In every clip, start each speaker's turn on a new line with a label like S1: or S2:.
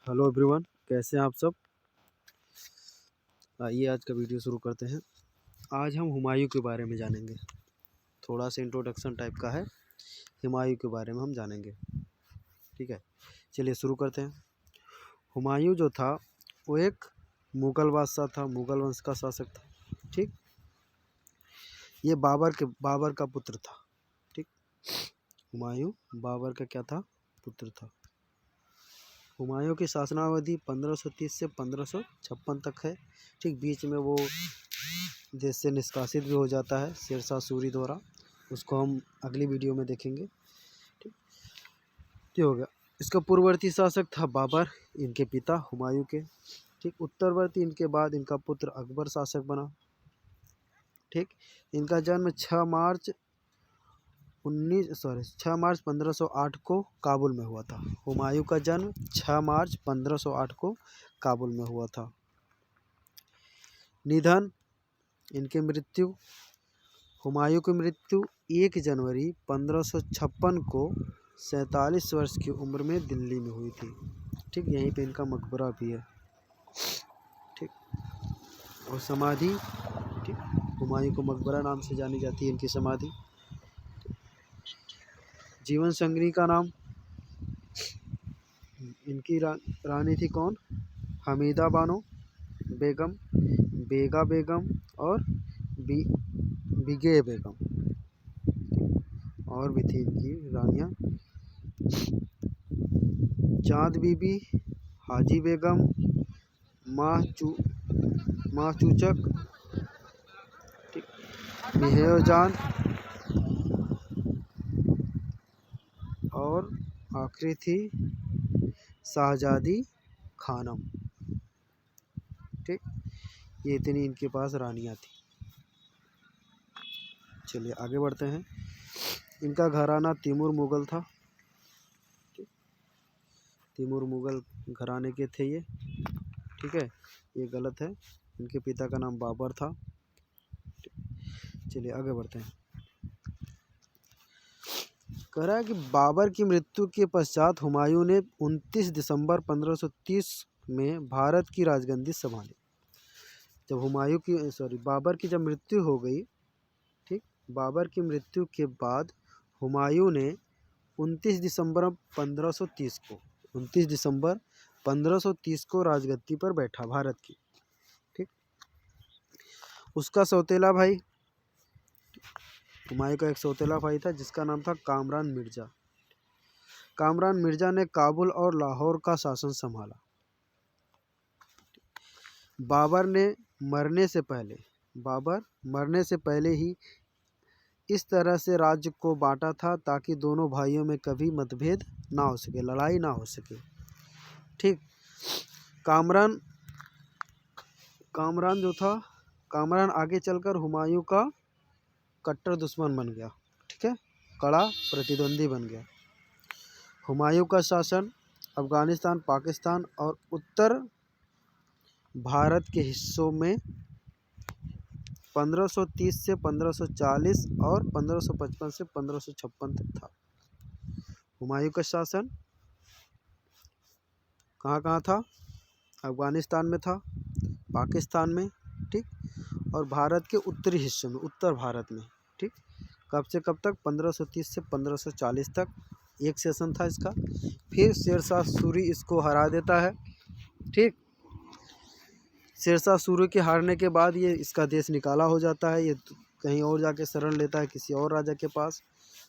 S1: Hello everyone, कैसे हैं आप सब। आइए आज का वीडियो शुरू करते हैं। आज हम हुमायूं के बारे में जानेंगे। थोड़ा सा इंट्रोडक्शन टाइप का है, हुमायूं के बारे में हम जानेंगे। ठीक है, चलिए शुरू करते हैं। हुमायूं जो था वो एक मुग़ल बादशाह था, मुग़ल वंश का शासक था। ठीक, ये बाबर का पुत्र था। ठीक, हुमायूं बाबर का क्या था, पुत्र था। हुमायूं की शासनावधि 1530 से 1556 तक है। ठीक, बीच में वो देश से निष्कासित भी हो जाता है शेरशाह सूरी द्वारा, उसको हम अगली वीडियो में देखेंगे। ठीक, ये हो गया। इसका पूर्ववर्ती शासक था बाबर, इनके पिता हुमायूं के। ठीक, उत्तरवर्ती इनके बाद इनका पुत्र अकबर शासक बना। ठीक, इनका जन्म 6 मार्च 1508 को काबुल में हुआ था। हुमायूं का जन्म 6 मार्च 1508 को काबुल में हुआ था। निधन, इनकी मृत्यु, हुमायूं की मृत्यु 1 जनवरी 1556 को 47 वर्ष की उम्र में दिल्ली में हुई थी। ठीक, यहीं पे इनका मकबरा भी है। ठीक, और समाधि, ठीक, हुमायूं को मकबरा नाम से जानी जाती है इनकी समाधि। जीवन संगिनी का नाम, इनकी रानी थी कौन, हमीदा बानो बेगम, बेगा बेगम और बिगे बेगम। और भी थी इनकी रानियाँ, चाँद बीबी, हाजी बेगम, माँ चूचक, मिहेव जान और आखिरी थी शाहजादी खानम। ठीक, ये इतनी इनके पास रानियाँ थी। चलिए आगे बढ़ते हैं। इनका घराना तैमूर मुग़ल था। तैमूर मुग़ल घराने के थे ये। ठीक है, ये गलत है, इनके पिता का नाम बाबर था। चलिए आगे बढ़ते हैं। कह रहा है कि बाबर की मृत्यु के पश्चात हुमायूं ने 29 दिसंबर 1530 में भारत की राजगद्दी संभाली। जब बाबर की जब मृत्यु हो गई, ठीक, बाबर की मृत्यु के बाद हुमायूं ने 29 दिसंबर 1530 को राजगद्दी पर बैठा भारत की। ठीक, उसका सौतेला भाई, हुमायूं का एक सौतेला भाई था जिसका नाम था कामरान मिर्ज़ा। कामरान मिर्ज़ा ने काबुल और लाहौर का शासन संभाला। बाबर मरने से पहले ही इस तरह से राज्य को बांटा था ताकि दोनों भाइयों में कभी मतभेद ना हो सके, लड़ाई ना हो सके। ठीक, कामरान जो था, कामरान आगे चलकर हुमायूं का कट्टर दुश्मन बन गया। ठीक है, कड़ा प्रतिद्वंदी बन गया। हुमायूं का शासन अफ़गानिस्तान, पाकिस्तान और उत्तर भारत के हिस्सों में 1530 से 1540 और 1555 से 1556 तक था। हुमायूं का शासन कहाँ कहाँ था, अफ़गानिस्तान में था, पाकिस्तान में, ठीक, और भारत के उत्तरी हिस्सों में, उत्तर भारत में। ठीक, कब से कब तक, 1530 से 1540 तक एक सेशन था इसका। फिर शेरशाह सूरी इसको हरा देता है। ठीक, शेरशाह सूरी के हारने के बाद ये इसका देश निकाला हो जाता है, ये कहीं और जाके शरण लेता है किसी और राजा के पास।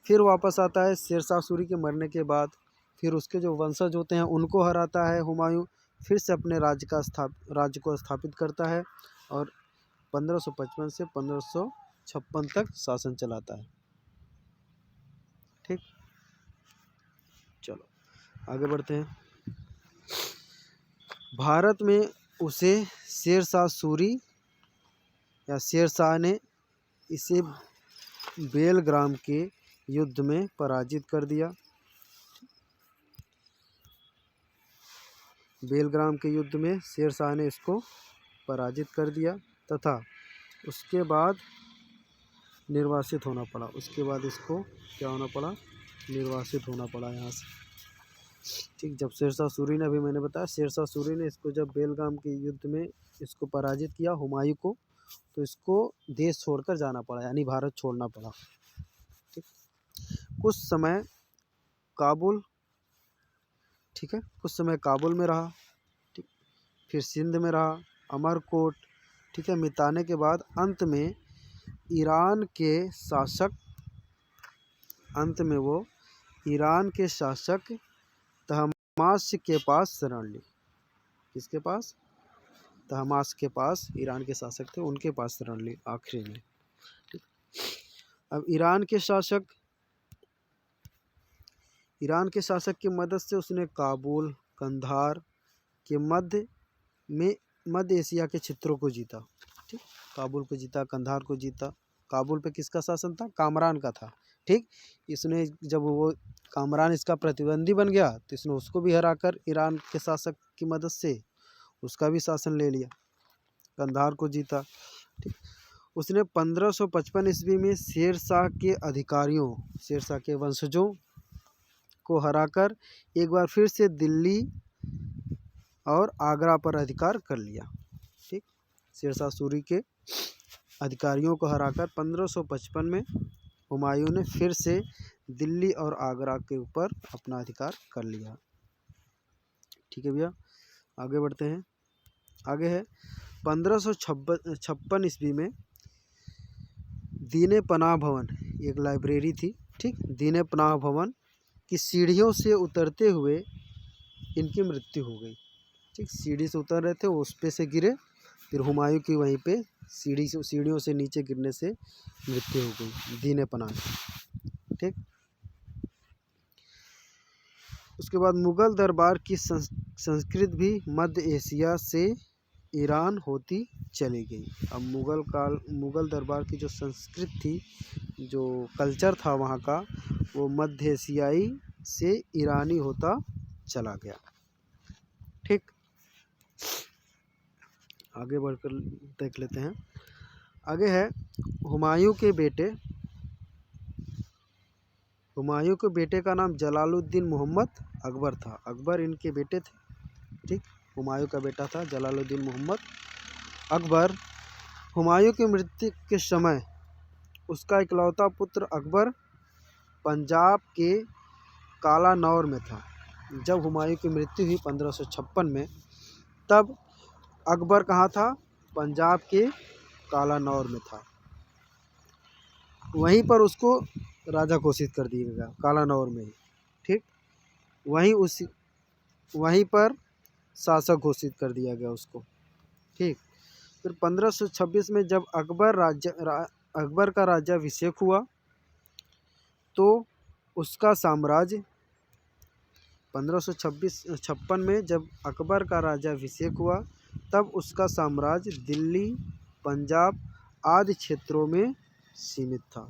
S1: फिर वापस आता है शेरशाह सूरी के मरने के बाद, फिर उसके जो वंशज होते हैं उनको हराता है हुमायूं, फिर से अपने राज्य को स्थापित करता है और 1555 से 1556 तक शासन चलाता है। ठीक, चलो आगे बढ़ते हैं। भारत में उसे शेरशाह सूरी या शेरशाह ने इसे बेलग्राम के युद्ध में पराजित कर दिया। बेलग्राम के युद्ध में शेरशाह ने इसको पराजित कर दिया तथा उसके बाद निर्वासित होना पड़ा। उसके बाद इसको क्या होना पड़ा, निर्वासित होना पड़ा यहाँ से। ठीक, जब शेरशाह सूरी ने, अभी मैंने बताया शेरशाह सूरी ने इसको जब बेलगाम के युद्ध में इसको पराजित किया हुमायूं को, तो इसको देश छोड़कर जाना पड़ा, यानी भारत छोड़ना पड़ा। ठीक, कुछ समय काबुल, ठीक है, कुछ समय काबुल में रहा, ठीक, फिर सिंध में रहा, अमरकोट, ठीक है, मिटाने के बाद अंत में ईरान के शासक, अंत में वो ईरान के शासक तहमास के पास शरण ली। किसके पास? तहमास के पास, ईरान के शासक थे, उनके पास शरण ली आखिरी में। ठीक, अब ईरान के शासक की मदद से उसने काबुल, कंधार के मध्य एशिया के क्षेत्रों को जीता। ठीक, काबुल को जीता, कंधार को जीता। काबुल पे किसका शासन था? कामरान का था। ठीक, इसने जब वो कामरान इसका प्रतिद्वंदी बन गया, तो इसने उसको भी हराकर ईरान के शासक की मदद से उसका भी शासन ले लिया, कंधार को जीता। ठीक, उसने 1555 ईस्वी में शेरशाह के वंशजों को हराकर एक बार फिर से दिल्ली और आगरा पर अधिकार कर लिया। ठीक, शेरशाह सूरी के अधिकारियों को हराकर 1555 में हुमायूं ने फिर से दिल्ली और आगरा के ऊपर अपना अधिकार कर लिया। ठीक है भैया, आगे बढ़ते हैं। आगे है 1556 ईस्वी में दीने पनाह भवन, एक लाइब्रेरी थी। ठीक, दीने पनाह भवन की सीढ़ियों से उतरते हुए इनकी मृत्यु हो गई। ठीक, सीढ़ी से उतर रहे थे, वो उस पे से गिरे, फिर हुमायूं की वहीं पे सीढ़ियों से नीचे गिरने से मृत्यु हो गई दीने पनाह। ठीक, उसके बाद मुग़ल दरबार की संस्कृति भी मध्य एशिया से ईरान होती चली गई। अब मुग़ल दरबार की जो संस्कृति थी, जो कल्चर था वहाँ का, वो मध्य एशियाई से ईरानी होता चला गया। ठीक, आगे बढ़कर देख लेते हैं। आगे है हुमायूं के बेटे का नाम जलालुद्दीन मोहम्मद अकबर था। अकबर इनके बेटे थे। ठीक, हुमायूं का बेटा था जलालुद्दीन मोहम्मद अकबर। हुमायूं की मृत्यु के समय उसका इकलौता पुत्र अकबर पंजाब के कालानौर में था। जब हुमायूं की मृत्यु हुई 1556 में, तब अकबर कहाँ था? पंजाब के कालानौर में था। वहीं पर उसको राजा घोषित कर दिया गया, कालानौर में ही। ठीक, वहीं पर शासक घोषित कर दिया गया उसको। ठीक, फिर 1526 में जब अकबर का राज्याभिषेक हुआ, तो उसका साम्राज्य 1556 में जब अकबर का राज्याभिषेक हुआ, तब उसका साम्राज्य दिल्ली, पंजाब आदि क्षेत्रों में सीमित था।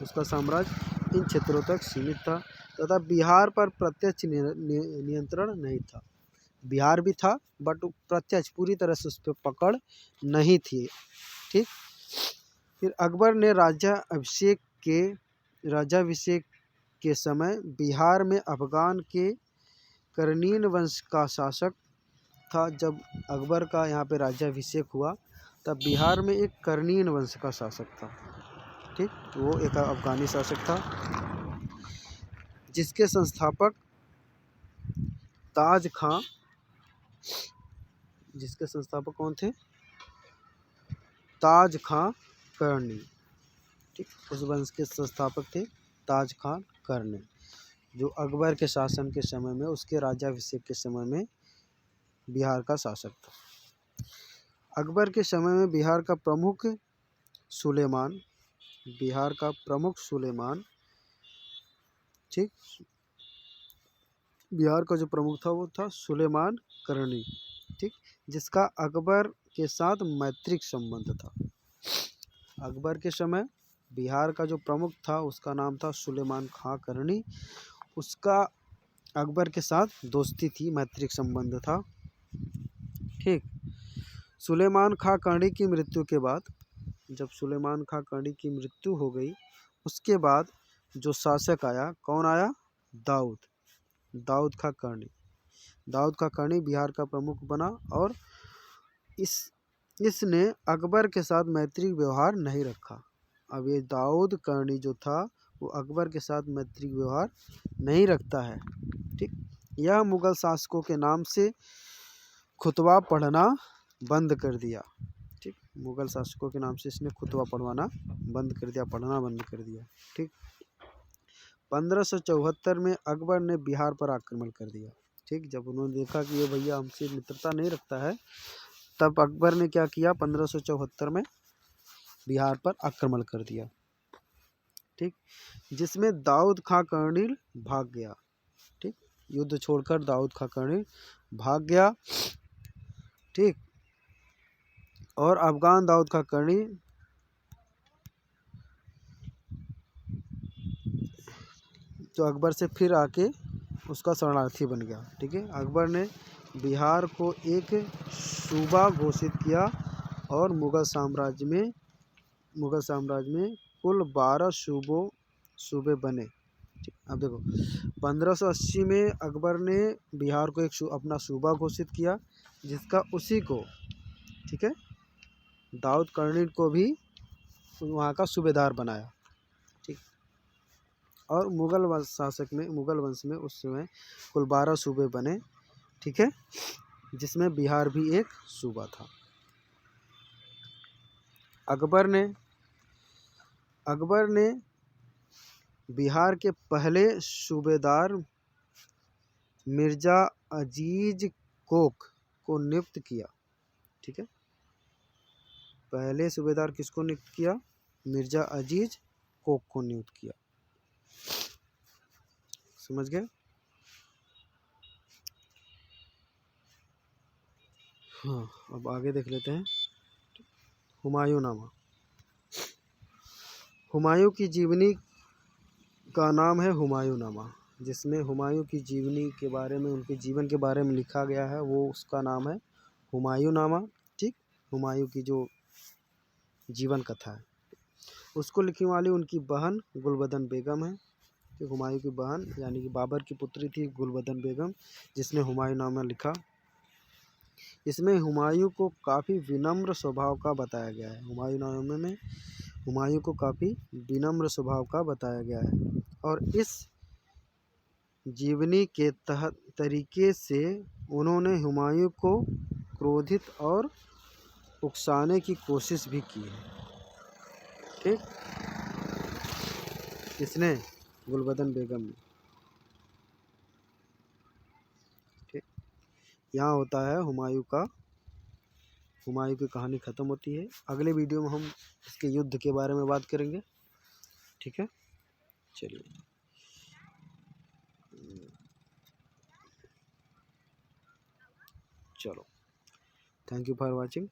S1: उसका साम्राज्य इन क्षेत्रों तक सीमित था तथा बिहार पर प्रत्यक्ष नियंत्रण नहीं था। बिहार भी था, बट प्रत्यक्ष पूरी तरह से उस पर पकड़ नहीं थी। ठीक, फिर अकबर ने राज्याभिषेक के समय बिहार में अफगान के करनीन वंश का शासक था। जब अकबर का यहाँ पे राज्याभिषेक हुआ, तब बिहार में एक करनीन वंश का शासक था। ठीक, वो एक अफगानी शासक था, जिसके संस्थापक कौन थे? ताज खां करनी। ठीक, उस वंश के संस्थापक थे ताज खां करनी, जो अकबर के शासन के समय में, उसके राज्याभिषेक के समय में बिहार का शासक था। अकबर के समय में बिहार का प्रमुख सुलेमान, ठीक, बिहार का जो प्रमुख था वो था सुलेमान करनी। ठीक, जिसका अकबर के साथ मैत्रिक संबंध था। अकबर के समय बिहार का जो प्रमुख था उसका नाम था सुलेमान खां करनी। उसका अकबर के साथ दोस्ती थी, मैत्रिक संबंध था। ठीक, सुलेमान खां करनी की मृत्यु के बाद, जब सुलेमान खां करनी की मृत्यु हो गई, उसके बाद जो शासक आया, कौन आया? दाऊद। दाऊद खां कर्णी। दाऊद खां कर्णी बिहार का प्रमुख बना और इसने अकबर के साथ मैत्री व्यवहार नहीं रखा। अब ये दाऊद कर्णी जो था वो अकबर के साथ मैत्री व्यवहार नहीं रखता है। ठीक, यह मुगल शासकों के नाम से खुतबा पढ़ना बंद कर दिया। ठीक, मुगल शासकों के नाम से इसने खुतबा पढ़वाना बंद कर दिया, पढ़ना बंद कर दिया। ठीक, 1574 में अकबर ने बिहार पर आक्रमण कर दिया। ठीक, जब उन्होंने देखा कि ये भैया हमसे मित्रता नहीं रखता है, तब अकबर ने क्या किया, 1574 में बिहार पर आक्रमण कर दिया। ठीक, जिसमें दाऊद खां कर्णी भाग गया। ठीक, युद्ध छोड़कर दाऊद खां कर्णी भाग गया। ठीक, और अफगान दाऊद खां कर्णी तो अकबर से फिर आके उसका शरणार्थी बन गया। ठीक है, अकबर ने बिहार को एक सूबा घोषित किया और मुगल साम्राज्य में कुल 12 सूबे बने। अब देखो, 1580 में अकबर ने बिहार को एक अपना सूबा घोषित किया, जिसका उसी को, ठीक है, दाऊद कर्णी को भी वहाँ का सूबेदार बनाया। ठीक, और मुगल वंश में उस समय कुल 12 सूबे बने। ठीक है, जिसमें बिहार भी एक सूबा था। अकबर ने बिहार के पहले सूबेदार मिर्जा अजीज कोक को नियुक्त किया। ठीक है, पहले सूबेदार किसको नियुक्त किया, मिर्जा अजीज कोक को नियुक्त किया। समझ गए? हाँ, अब आगे देख लेते हैं। हुमायूंनामा। हुमायूं की जीवनी का नाम है हुमायूंनामा, जिसमें हुमायूं की जीवनी के बारे में, उनके जीवन के बारे में लिखा गया है, वो उसका नाम है हुमायूंनामा। ठीक, हुमायूं की जो जीवन कथा है उसको लिखने वाली उनकी बहन गुलबदन बेगम है। कि हुमायूं की बहन यानी कि बाबर की पुत्री थी गुलबदन बेगम, जिसने हुमायूंनामा लिखा। इसमें हुमायूं को काफ़ी विनम्र स्वभाव का बताया गया है। हुमायूंनामे में हुमायूं को काफ़ी विनम्र स्वभाव का बताया गया है, और इस जीवनी के तरीके से उन्होंने हुमायूं को क्रोधित और उकसाने की कोशिश भी की है। ठीक, किसने, गुलबदन बेगम ने। ठीक, यहाँ होता है हुमायूं की कहानी ख़त्म होती है। अगले वीडियो में हम इसके युद्ध के बारे में बात करेंगे। ठीक है, चलिए, चलो, थैंक यू फॉर वॉचिंग।